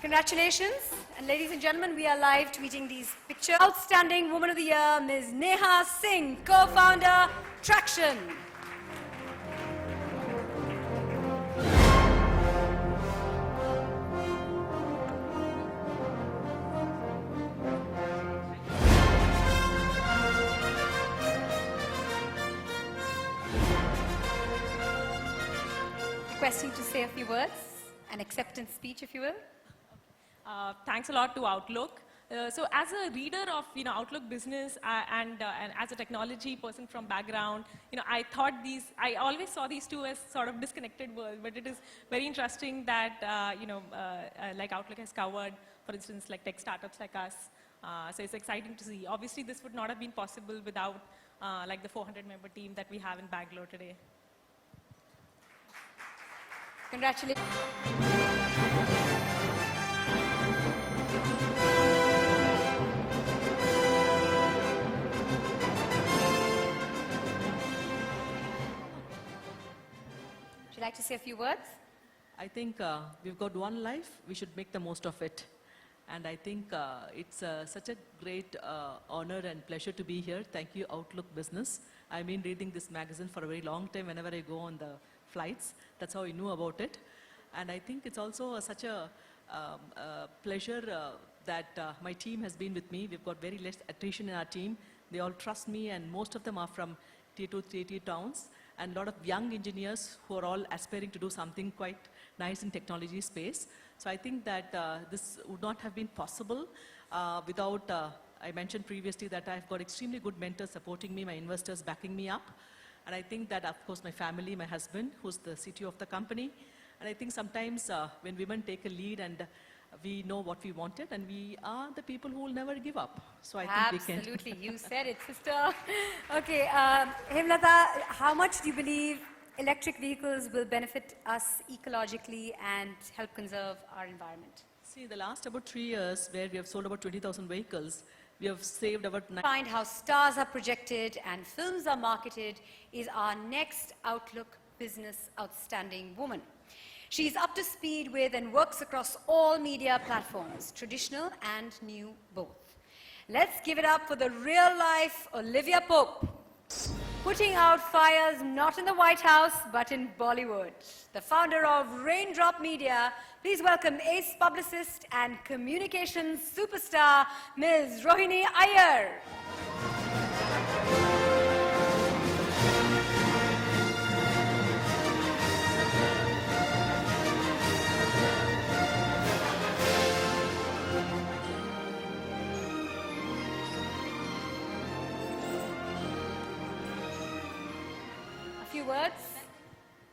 Congratulations. And ladies and gentlemen, we are live tweeting these pictures. Outstanding Woman of the Year, Ms. Neha Singh, co-founder, Traction. Requesting to say a few words, an acceptance speech, if you will. Thanks a lot to Outlook. So as a reader of Outlook business and as a technology person from background, I thought I always saw these two as sort of disconnected worlds, but it is very interesting that like Outlook has covered, for instance, like tech startups like us. So it's exciting to see. Obviously, this would not have been possible without like the 400-member team that we have in Bangalore today. Congratulations. Would you like to say a few words? I think we've got one life, we should make the most of it. And I think it's such a great honor and pleasure to be here. Thank you, Outlook Business. I've been reading this magazine for a very long time whenever I go on the flights. That's how I knew about it. And I think it's also such a pleasure that my team has been with me. We've got very less attrition in our team. They all trust me, and most of them are from tier 2, tier 3 towns, and a lot of young engineers who are all aspiring to do something quite nice in technology space. So I think that this would not have been possible without, I mentioned previously that I've got extremely good mentors supporting me, my investors backing me up. And I think that, of course, my family, my husband, who's the CTO of the company. And I think sometimes when women take a lead and we know what we wanted, and we are the people who will never give up. So I think we can. Absolutely, you said it, sister. Okay, Hemlata, how much do you believe electric vehicles will benefit us ecologically and help conserve our environment? See, the last about 3 years, where we have sold about 20,000 vehicles, we have saved about Find how stars are projected and films are marketed is our next Outlook Business Outstanding Woman. She's up to speed with and works across all media platforms, traditional and new both. Let's give it up for the real-life Olivia Pope, putting out fires not in the White House, but in Bollywood. The founder of Raindrop Media, please welcome ace publicist and communications superstar, Ms. Rohini Iyer. Words.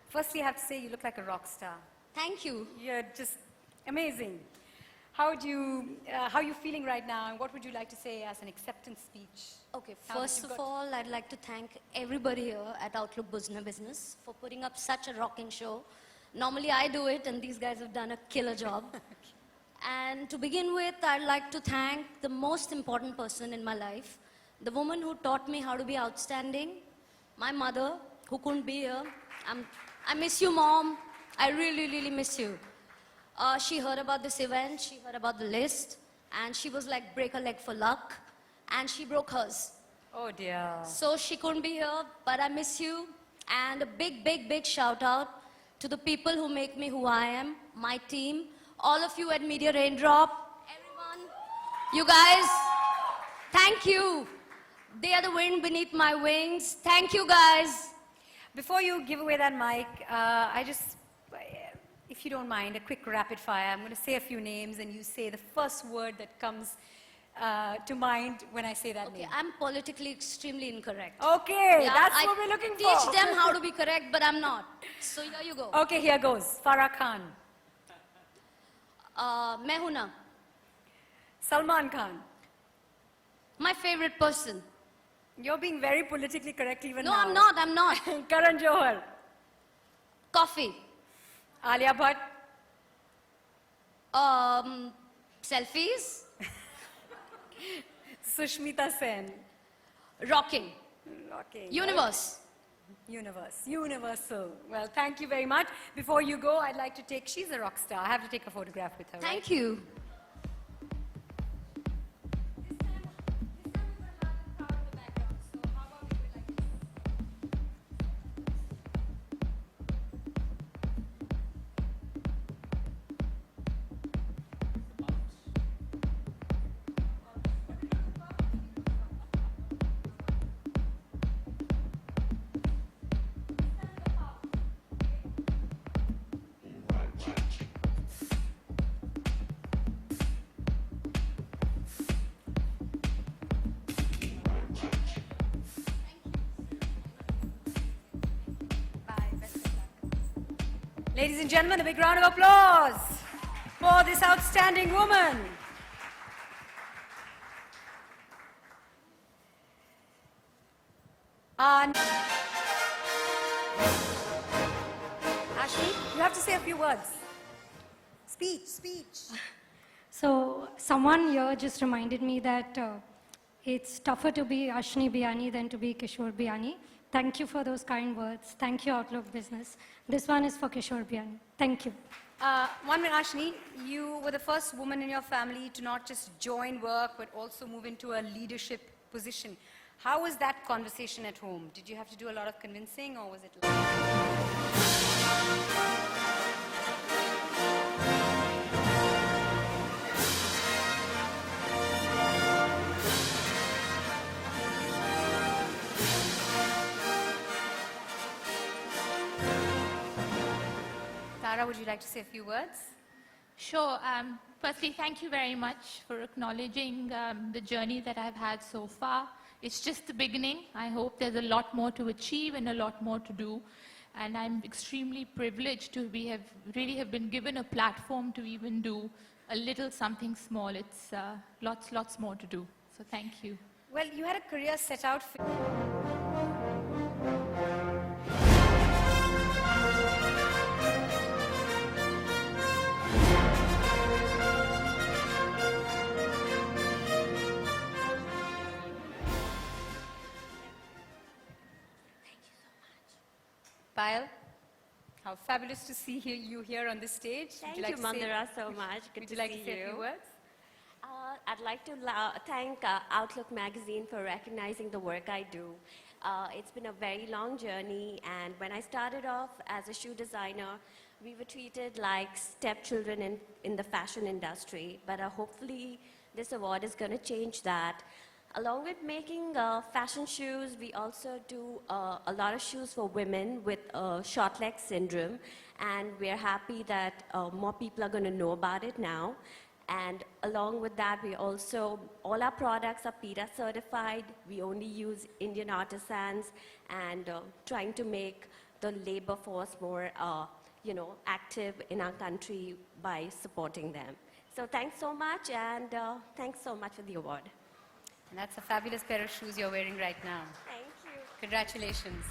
Firstly, I have to say you look like a rock star. Thank you. You're just amazing. How are you feeling right now, and what would you like to say as an acceptance speech? Okay, first of all, I'd like to thank everybody here at Outlook Business for putting up such a rocking show. Normally I do it, and these guys have done a killer job. And to begin with, I'd like to thank the most important person in my life, the woman who taught me how to be outstanding, my mother, who couldn't be here. I miss you, Mom. I really, really miss you. She heard about this event, she heard about the list, and she was like, break a leg for luck, and she broke hers. Oh dear. So she couldn't be here, but I miss you. And a big, big, big shout out to the people who make me who I am, my team, all of you at Media Raindrop, everyone, you guys, thank you. They are the wind beneath my wings. Thank you, guys. Before you give away that mic, if you don't mind, a quick rapid fire. I'm going to say a few names and you say the first word that comes to mind when I say that name. I'm politically extremely incorrect. Okay, yeah, that's what we're looking for. Teach them how to be correct, but I'm not. So here you go. Okay, here goes. Farah Khan. Mehuna. Salman Khan. My favorite person. You're being very politically correct even now. No, I'm not. Karan Johar. Coffee. Alia Bhatt. Selfies. Sushmita Sen. Rocking. Rocking. Universe. Universal. Well, thank you very much. Before you go, I'd like to take, she's a rock star. I have to take a photograph with her. Thank you. Ladies and gentlemen, a big round of applause for this outstanding woman. Ashley, you have to say a few words. Speech. So someone here just reminded me that it's tougher to be Ashni Biyani than to be Kishore Biyani. Thank you for those kind words. Thank you, Outlook Business. This one is for Kishore Biyani. Thank you. 1 minute, Ashni. You were the first woman in your family to not just join work, but also move into a leadership position. How was that conversation at home? Did you have to do a lot of convincing, or was it like... Tara, would you like to say a few words? Sure. Firstly, thank you very much for acknowledging the journey that I've had so far. It's just the beginning. I hope there's a lot more to achieve and a lot more to do. And I'm extremely privileged to really have been given a platform to even do a little something small. It's lots more to do. So thank you. Well, you had a career set out for... Payal, how fabulous to see you here on this stage. Thank you, Mandira, so much. Good would to you like see to say a few you. words? I'd like to thank Outlook Magazine for recognizing the work I do. It's been a very long journey, and when I started off as a shoe designer, we were treated like stepchildren in the fashion industry, but hopefully this award is going to change that. Along with making fashion shoes, we also do a lot of shoes for women with short leg syndrome, and we're happy that more people are going to know about it now. And along with that, we also, all our products are PETA certified. We only use Indian artisans, and trying to make the labor force more active in our country by supporting them. So thanks so much, and thanks so much for the award. And that's a fabulous pair of shoes you're wearing right now. Thank you. Congratulations.